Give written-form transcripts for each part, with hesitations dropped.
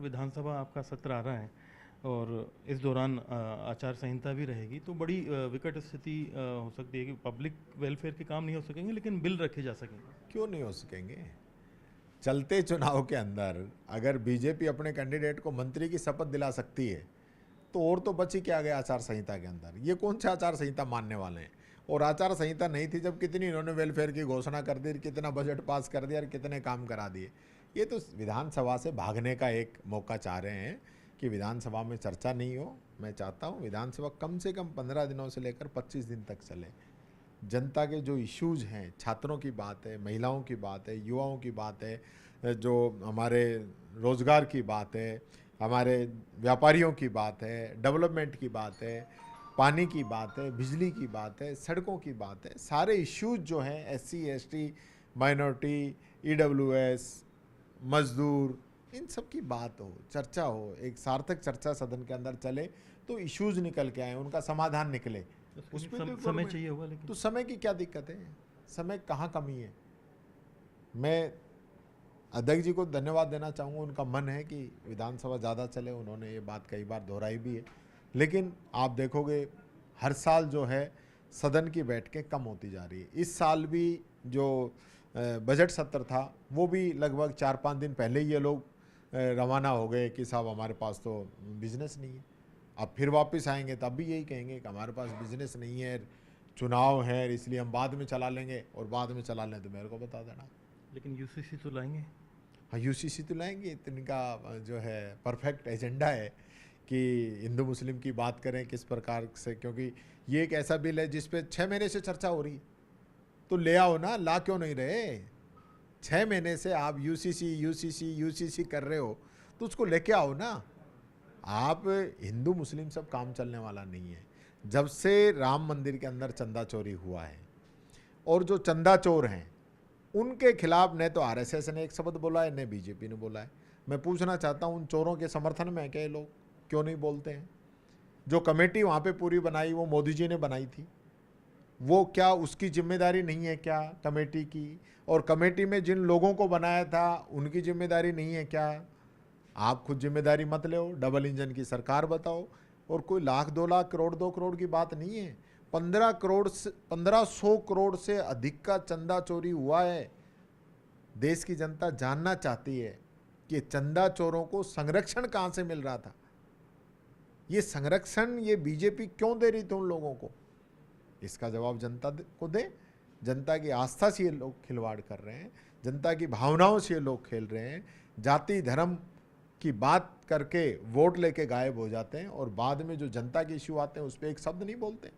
विधानसभा आपका सत्र आ रहा है और इस दौरान आचार संहिता भी रहेगी, तो बड़ी विकट स्थिति हो सकती है कि पब्लिक वेलफेयर के काम नहीं हो सकेंगे लेकिन बिल रखे जा सकेंगे। क्यों नहीं हो सकेंगे? चलते चुनाव के अंदर अगर बीजेपी अपने कैंडिडेट को मंत्री की शपथ दिला सकती है तो और तो बची क्या गया आचार संहिता के अंदर? ये कौन सा आचार संहिता मानने वाले हैं? और आचार संहिता नहीं थी जब कितनी इन्होंने वेलफेयर की घोषणा कर दी, कितना बजट पास कर दिया और कितने काम करा दिए। ये तो विधानसभा से भागने का एक मौका चाह रहे हैं कि विधानसभा में चर्चा नहीं हो। मैं चाहता हूँ विधानसभा कम से कम 15 दिनों से लेकर 25 दिन तक चले। जनता के जो इश्यूज हैं, छात्रों की बात है, महिलाओं की बात है, युवाओं की बात है, जो हमारे रोज़गार की बात है, हमारे व्यापारियों की बात है, डेवलपमेंट की बात है, पानी की बात है, बिजली की बात है, सड़कों की बात है, सारे इश्यूज जो हैं एससी एसटी माइनॉरिटी ईडब्ल्यूएस मजदूर, इन सब की बात हो, चर्चा हो, एक सार्थक चर्चा सदन के अंदर चले तो इश्यूज निकल के आए, उनका समाधान निकले। उसमें तो समय चाहिए होगा, लेकिन तो समय की क्या दिक्कत है? समय कहाँ कमी है? मैं अध्यक्ष जी को धन्यवाद देना चाहूँगा, उनका मन है कि विधानसभा ज़्यादा चले, उन्होंने ये बात कई बार दोहराई भी है। लेकिन आप देखोगे हर साल जो है सदन की बैठकें कम होती जा रही है। इस साल भी जो बजट सत्र था वो भी लगभग 4-5 दिन पहले ही ये लोग रवाना हो गए कि साहब हमारे पास तो बिजनेस नहीं है। अब फिर वापस आएंगे तब भी यही कहेंगे कि हमारे पास बिजनेस नहीं है, चुनाव है, इसलिए हम बाद में चला लेंगे। और बाद में चला लें तो मेरे को बता देना। लेकिन यूसीसी तो लाएंगे। हाँ, यूसीसी तो लाएंगे। तो इनका जो है परफेक्ट एजेंडा है कि हिंदू मुस्लिम की बात करें किस प्रकार से, क्योंकि ये एक ऐसा बिल है जिस पे 6 महीने से चर्चा हो रही। तो ले आओ ना, ला क्यों नहीं रहे? 6 महीने से आप यूसीसी कर रहे हो तो उसको लेके आओ ना। आप हिंदू मुस्लिम सब काम चलने वाला नहीं है। जब से राम मंदिर के अंदर चंदा चोरी हुआ है और जो चंदा चोर हैं उनके खिलाफ न तो आरएसएस ने एक शब्द बोला है, न बीजेपी ने बोला है। मैं पूछना चाहता हूं उन चोरों के समर्थन में क्या लोग क्यों नहीं बोलते हैं? जो कमेटी वहां पे पूरी बनाई वो मोदी जी ने बनाई थी, वो क्या उसकी जिम्मेदारी नहीं है क्या कमेटी की? और कमेटी में जिन लोगों को बनाया था उनकी जिम्मेदारी नहीं है क्या? आप खुद जिम्मेदारी मत लो, डबल इंजन की सरकार बताओ। और कोई लाख 2 लाख करोड़ 2 करोड़ की बात नहीं है। 1500 करोड़ से अधिक का चंदा चोरी हुआ है। देश की जनता जानना चाहती है कि चंदा चोरों को संरक्षण कहां से मिल रहा था। ये संरक्षण ये बीजेपी क्यों दे रही थी उन लोगों को? इसका जवाब जनता को दे। जनता की आस्था से ये लोग खिलवाड़ कर रहे हैं, जनता की भावनाओं से ये लोग खेल रहे हैं। जाति धर्म की बात करके वोट लेके गायब हो जाते हैं और बाद में जो जनता के इश्यू आते हैं उस पर एक शब्द नहीं बोलते।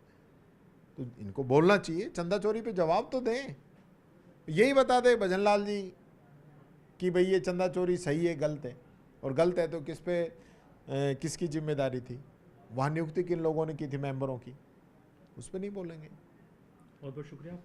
तो इनको बोलना चाहिए, चंदा चोरी पे जवाब तो दें। यही बता दे भजनलाल जी कि भाई ये चंदा चोरी सही है गलत है, और गलत है तो किस पे किसकी जिम्मेदारी थी, वहाँ नियुक्ति किन लोगों ने की थी मेंबरों की, उस पर नहीं बोलेंगे। बहुत बहुत शुक्रिया आपका।